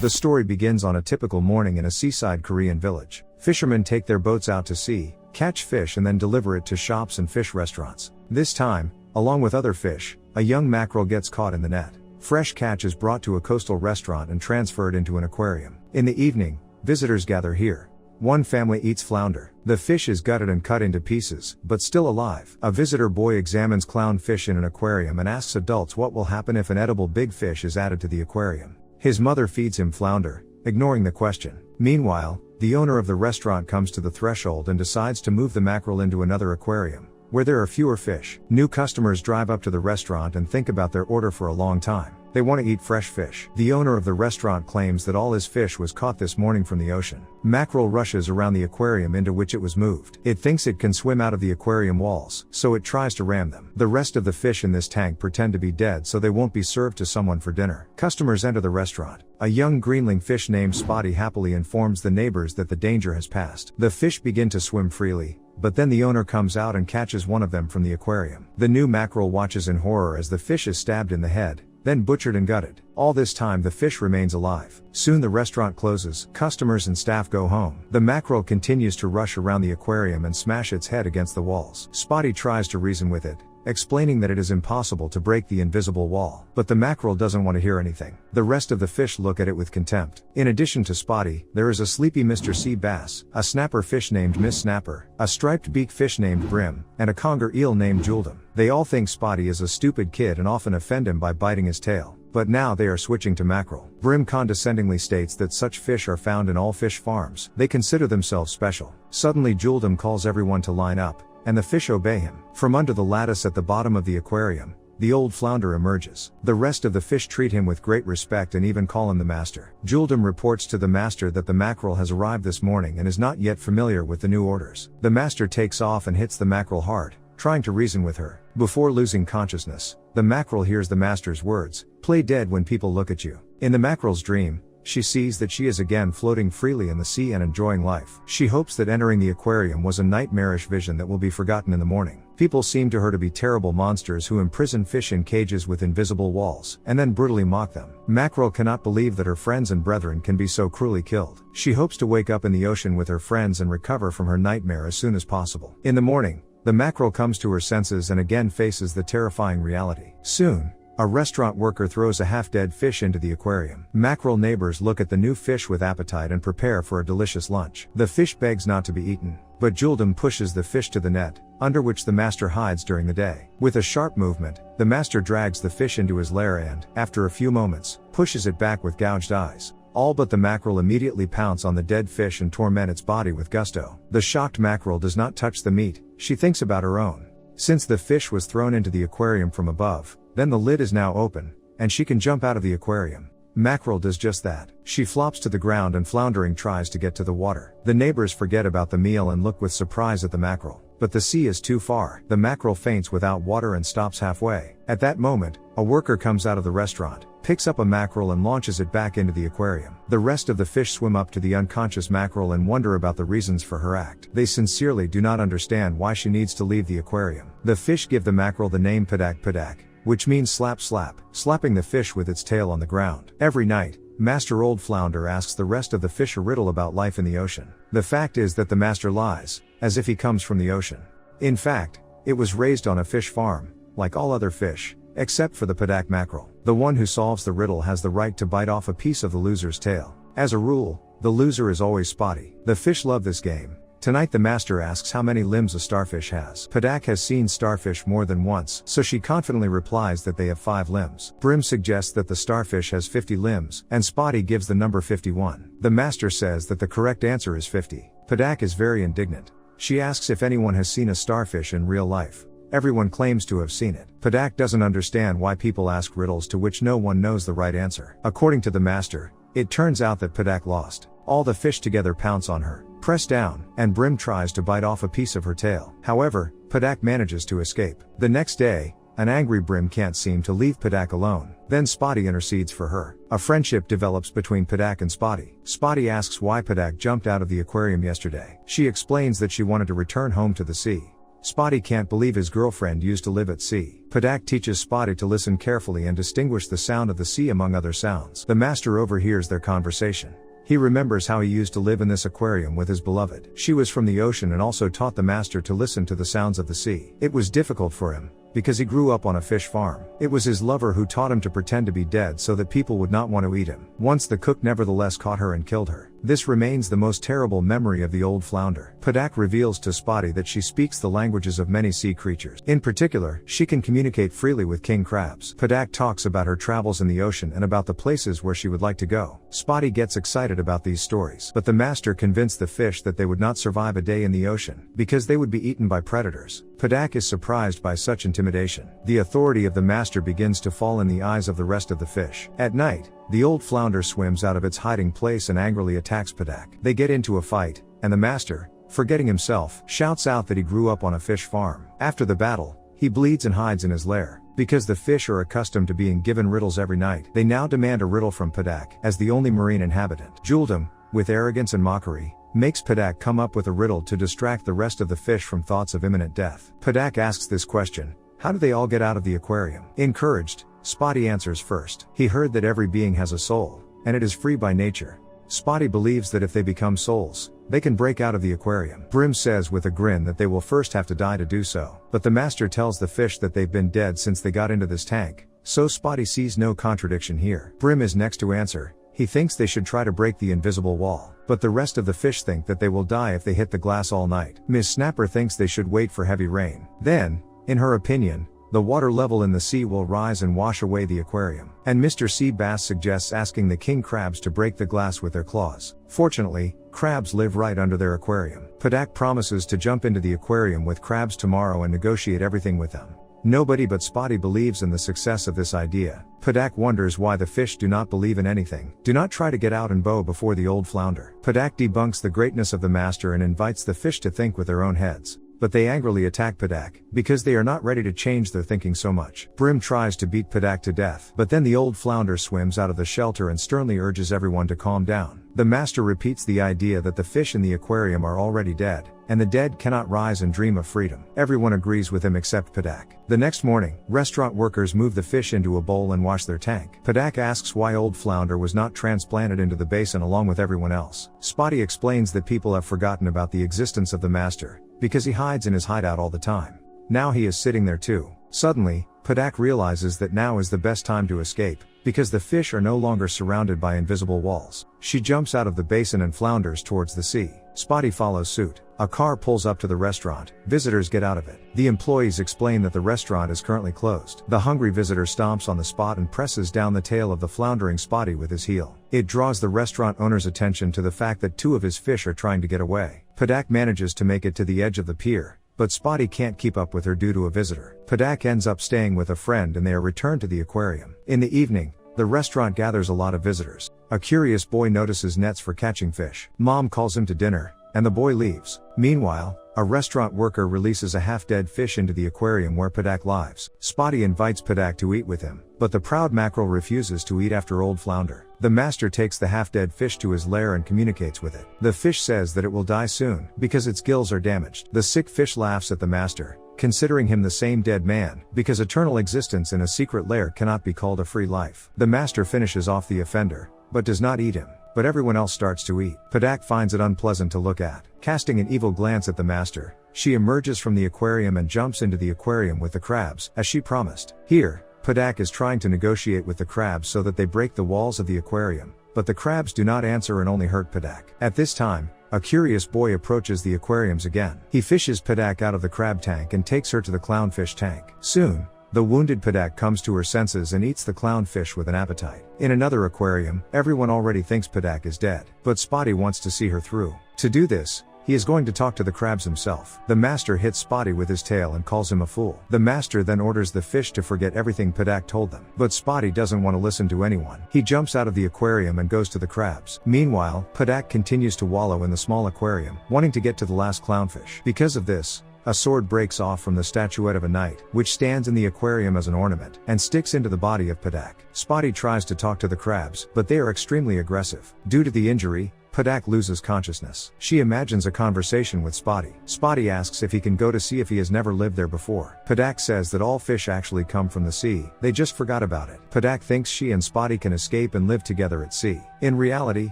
The story begins on a typical morning in a seaside Korean village. Fishermen take their boats out to sea, catch fish and then deliver it to shops and fish restaurants. This time, along with other fish, a young mackerel gets caught in the net. Fresh catch is brought to a coastal restaurant and transferred into an aquarium. In the evening, visitors gather here. One family eats flounder. The fish is gutted and cut into pieces, but still alive. A visitor boy examines clownfish in an aquarium and asks adults what will happen if an edible big fish is added to the aquarium. His mother feeds him flounder, ignoring the question. Meanwhile, the owner of the restaurant comes to the threshold and decides to move the mackerel into another aquarium, where there are fewer fish. New customers drive up to the restaurant and think about their order for a long time. They want to eat fresh fish. The owner of the restaurant claims that all his fish was caught this morning from the ocean. Mackerel rushes around the aquarium into which it was moved. It thinks it can swim out of the aquarium walls, so it tries to ram them. The rest of the fish in this tank pretend to be dead so they won't be served to someone for dinner. Customers enter the restaurant. A young greenling fish named Spotty happily informs the neighbors that the danger has passed. The fish begin to swim freely, but then the owner comes out and catches one of them from the aquarium. The new mackerel watches in horror as the fish is stabbed in the head, then butchered and gutted. All this time the fish remains alive. Soon the restaurant closes, customers and staff go home. The mackerel continues to rush around the aquarium and smash its head against the walls. Spotty tries to reason with it, explaining that it is impossible to break the invisible wall. But the mackerel doesn't want to hear anything. The rest of the fish look at it with contempt. In addition to Spotty, there is a sleepy Mr. Sea Bass, a snapper fish named Miss Snapper, a striped beak fish named Brim, and a conger eel named Juldum. They all think Spotty is a stupid kid and often offend him by biting his tail. But now they are switching to mackerel. Brim condescendingly states that such fish are found in all fish farms. They consider themselves special. Suddenly Juldum calls everyone to line up, and the fish obey him. From under the lattice at the bottom of the aquarium, the old flounder emerges. The rest of the fish treat him with great respect and even call him the master. Juldum reports to the master that the mackerel has arrived this morning and is not yet familiar with the new orders. The master takes off and hits the mackerel hard, trying to reason with her. Before losing consciousness, the mackerel hears the master's words, "Play dead when people look at you." In the mackerel's dream, she sees that she is again floating freely in the sea and enjoying life. She hopes that entering the aquarium was a nightmarish vision that will be forgotten in the morning. People seem to her to be terrible monsters who imprison fish in cages with invisible walls, and then brutally mock them. Mackerel cannot believe that her friends and brethren can be so cruelly killed. She hopes to wake up in the ocean with her friends and recover from her nightmare as soon as possible. In the morning, the mackerel comes to her senses and again faces the terrifying reality. Soon, a restaurant worker throws a half-dead fish into the aquarium. Mackerel neighbors look at the new fish with appetite and prepare for a delicious lunch. The fish begs not to be eaten, but Juldum pushes the fish to the net, under which the master hides during the day. With a sharp movement, the master drags the fish into his lair and, after a few moments, pushes it back with gouged eyes. All but the mackerel immediately pounce on the dead fish and torment its body with gusto. The shocked mackerel does not touch the meat, she thinks about her own. Since the fish was thrown into the aquarium from above, then the lid is now open, and she can jump out of the aquarium. Mackerel does just that. She flops to the ground and floundering tries to get to the water. The neighbors forget about the meal and look with surprise at the mackerel. But the sea is too far. The mackerel faints without water and stops halfway. At that moment, a worker comes out of the restaurant, picks up a mackerel and launches it back into the aquarium. The rest of the fish swim up to the unconscious mackerel and wonder about the reasons for her act. They sincerely do not understand why she needs to leave the aquarium. The fish give the mackerel the name Padak Padak, which means slap slap, slapping the fish with its tail on the ground. Every night, Master Old Flounder asks the rest of the fish a riddle about life in the ocean. The fact is that the master lies, as if he comes from the ocean. In fact, it was raised on a fish farm, like all other fish, except for the Padak mackerel. The one who solves the riddle has the right to bite off a piece of the loser's tail. As a rule, the loser is always Spotty. The fish love this game. Tonight the master asks how many limbs a starfish has. Padak has seen starfish more than once, so she confidently replies that they have 5 limbs. Brim suggests that the starfish has 50 limbs, and Spotty gives the number 51. The master says that the correct answer is 50. Padak is very indignant. She asks if anyone has seen a starfish in real life. Everyone claims to have seen it. Padak doesn't understand why people ask riddles to which no one knows the right answer. According to the master, it turns out that Padak lost. All the fish together pounce on her, press down, and Brim tries to bite off a piece of her tail. However, Padak manages to escape. The next day, an angry Brim can't seem to leave Padak alone. Then Spotty intercedes for her. A friendship develops between Padak and Spotty. Spotty asks why Padak jumped out of the aquarium yesterday. She explains that she wanted to return home to the sea. Spotty can't believe his girlfriend used to live at sea. Padak teaches Spotty to listen carefully and distinguish the sound of the sea among other sounds. The master overhears their conversation. He remembers how he used to live in this aquarium with his beloved. She was from the ocean and also taught the master to listen to the sounds of the sea. It was difficult for him, because he grew up on a fish farm. It was his lover who taught him to pretend to be dead so that people would not want to eat him. Once the cook nevertheless caught her and killed her. This remains the most terrible memory of the old flounder. Padak reveals to Spotty that she speaks the languages of many sea creatures. In particular, she can communicate freely with king crabs. Padak talks about her travels in the ocean and about the places where she would like to go. Spotty gets excited about these stories, but the master convinced the fish that they would not survive a day in the ocean, because they would be eaten by predators. Padak is surprised by such intimidation. The authority of the master begins to fall in the eyes of the rest of the fish. At night, the old flounder swims out of its hiding place and angrily attacks Padak. They get into a fight, and the master, forgetting himself, shouts out that he grew up on a fish farm. After the battle, he bleeds and hides in his lair. Because the fish are accustomed to being given riddles every night, they now demand a riddle from Padak. As the only marine inhabitant, Juldum, with arrogance and mockery, makes Padak come up with a riddle to distract the rest of the fish from thoughts of imminent death. Padak asks this question: how do they all get out of the aquarium? Encouraged, Spotty answers first. He heard that every being has a soul, and it is free by nature. Spotty believes that if they become souls, they can break out of the aquarium. Brim says with a grin that they will first have to die to do so. But the master tells the fish that they've been dead since they got into this tank, so Spotty sees no contradiction here. Brim is next to answer. He thinks they should try to break the invisible wall, but the rest of the fish think that they will die if they hit the glass all night. Miss Snapper thinks they should wait for heavy rain. Then, in her opinion, the water level in the sea will rise and wash away the aquarium. And Mr. Sea Bass suggests asking the king crabs to break the glass with their claws. Fortunately, crabs live right under their aquarium. Padak promises to jump into the aquarium with crabs tomorrow and negotiate everything with them. Nobody but Spotty believes in the success of this idea. Padak wonders why the fish do not believe in anything. Do not try to get out and bow before the old flounder. Padak debunks the greatness of the master and invites the fish to think with their own heads. But they angrily attack Padak, because they are not ready to change their thinking so much. Brim tries to beat Padak to death, but then the old flounder swims out of the shelter and sternly urges everyone to calm down. The master repeats the idea that the fish in the aquarium are already dead, and the dead cannot rise and dream of freedom. Everyone agrees with him except Padak. The next morning, restaurant workers move the fish into a bowl and wash their tank. Padak asks why old flounder was not transplanted into the basin along with everyone else. Spotty explains that people have forgotten about the existence of the master, because he hides in his hideout all the time. Now he is sitting there too. Suddenly, Padak realizes that now is the best time to escape, because the fish are no longer surrounded by invisible walls. She jumps out of the basin and flounders towards the sea. Spotty follows suit. A car pulls up to the restaurant. Visitors get out of it. The employees explain that the restaurant is currently closed. The hungry visitor stomps on the spot and presses down the tail of the floundering Spotty with his heel. It draws the restaurant owner's attention to the fact that two of his fish are trying to get away. Padak manages to make it to the edge of the pier, but Spotty can't keep up with her due to a visitor. Padak ends up staying with a friend and they are returned to the aquarium. In the evening, the restaurant gathers a lot of visitors. A curious boy notices nets for catching fish. Mom calls him to dinner, and the boy leaves. Meanwhile, a restaurant worker releases a half-dead fish into the aquarium where Padak lives. Spotty invites Padak to eat with him, but the proud mackerel refuses to eat after old flounder. The master takes the half-dead fish to his lair and communicates with it. The fish says that it will die soon, because its gills are damaged. The sick fish laughs at the master, considering him the same dead man, because eternal existence in a secret lair cannot be called a free life. The master finishes off the offender, but does not eat him. But everyone else starts to eat. Padak finds it unpleasant to look at. Casting an evil glance at the master, she emerges from the aquarium and jumps into the aquarium with the crabs, as she promised. Here, Padak is trying to negotiate with the crabs so that they break the walls of the aquarium, but the crabs do not answer and only hurt Padak. At this time, a curious boy approaches the aquariums again. He fishes Padak out of the crab tank and takes her to the clownfish tank. Soon, the wounded Padak comes to her senses and eats the clownfish with an appetite. In another aquarium, everyone already thinks Padak is dead, but Spotty wants to see her through. To do this, he is going to talk to the crabs himself. The master hits Spotty with his tail and calls him a fool. The master then orders the fish to forget everything Padak told them. But Spotty doesn't want to listen to anyone. He jumps out of the aquarium and goes to the crabs. Meanwhile, Padak continues to wallow in the small aquarium, wanting to get to the last clownfish. Because of this, a sword breaks off from the statuette of a knight, which stands in the aquarium as an ornament, and sticks into the body of Padak. Spotty tries to talk to the crabs, but they are extremely aggressive. Due to the injury, Padak loses consciousness. She imagines a conversation with Spotty. Spotty asks if he can go to see if he has never lived there before. Padak says that all fish actually come from the sea, they just forgot about it. Padak thinks she and Spotty can escape and live together at sea. In reality,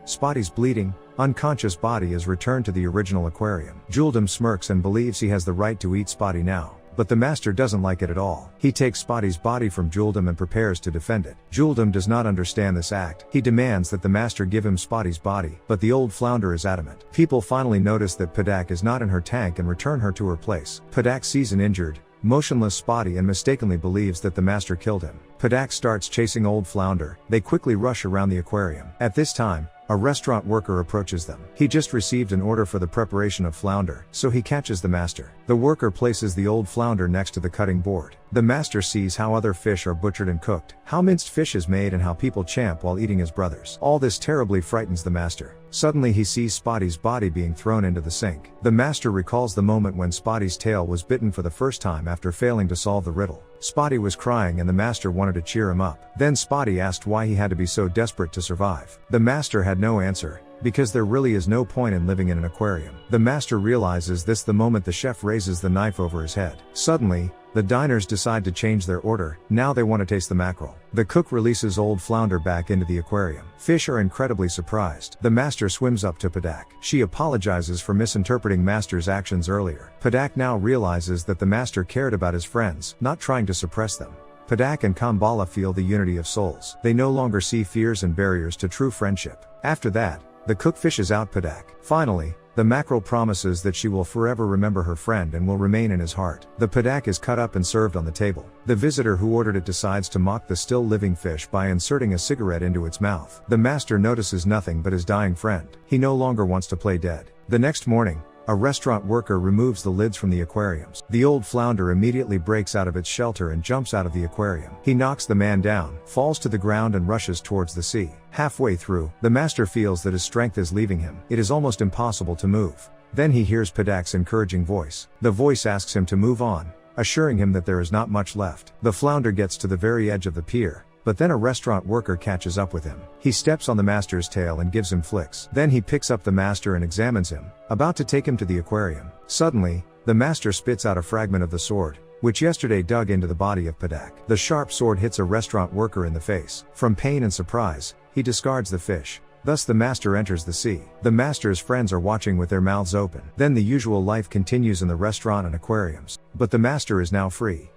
Spotty's bleeding, unconscious body is returned to the original aquarium. Juldum smirks and believes he has the right to eat Spotty now. But the master doesn't like it at all. He takes Spotty's body from Juldum and prepares to defend it. Juldum does not understand this act. He demands that the master give him Spotty's body, but the old flounder is adamant. People finally notice that Padak is not in her tank and return her to her place. Padak sees an injured, motionless Spotty and mistakenly believes that the master killed him. Padak starts chasing old flounder. They quickly rush around the aquarium. At this time, a restaurant worker approaches them. He just received an order for the preparation of flounder, so he catches the master. The worker places the old flounder next to the cutting board. The master sees how other fish are butchered and cooked, how minced fish is made and how people champ while eating his brothers. All this terribly frightens the master. Suddenly he sees Spotty's body being thrown into the sink. The master recalls the moment when Spotty's tail was bitten for the first time after failing to solve the riddle. Spotty was crying and the master wanted to cheer him up. Then Spotty asked why he had to be so desperate to survive. The master had no answer, because there really is no point in living in an aquarium. The master realizes this the moment the chef raises the knife over his head. Suddenly, the diners decide to change their order. Now they want to taste the mackerel. The cook releases old flounder back into the aquarium. Fish are incredibly surprised. The master swims up to Padak. She apologizes for misinterpreting master's actions earlier. Padak now realizes that the master cared about his friends, not trying to suppress them. Padak and Kambala feel the unity of souls. They no longer see fears and barriers to true friendship. After that, the cook fishes out Padak. Finally, the mackerel promises that she will forever remember her friend and will remain in his heart. The Padak is cut up and served on the table. The visitor who ordered it decides to mock the still living fish by inserting a cigarette into its mouth. The master notices nothing but his dying friend. He no longer wants to play dead. The next morning, a restaurant worker removes the lids from the aquariums. The old flounder immediately breaks out of its shelter and jumps out of the aquarium. He knocks the man down, falls to the ground and rushes towards the sea. Halfway through, the master feels that his strength is leaving him. It is almost impossible to move. Then he hears Padak's encouraging voice. The voice asks him to move on, assuring him that there is not much left. The flounder gets to the very edge of the pier, but then a restaurant worker catches up with him. He steps on the master's tail and gives him flicks. Then he picks up the master and examines him, about to take him to the aquarium. Suddenly, the master spits out a fragment of the sword, which yesterday dug into the body of Padak. The sharp sword hits a restaurant worker in the face. From pain and surprise, he discards the fish. Thus the master enters the sea. The master's friends are watching with their mouths open. Then the usual life continues in the restaurant and aquariums. But the master is now free.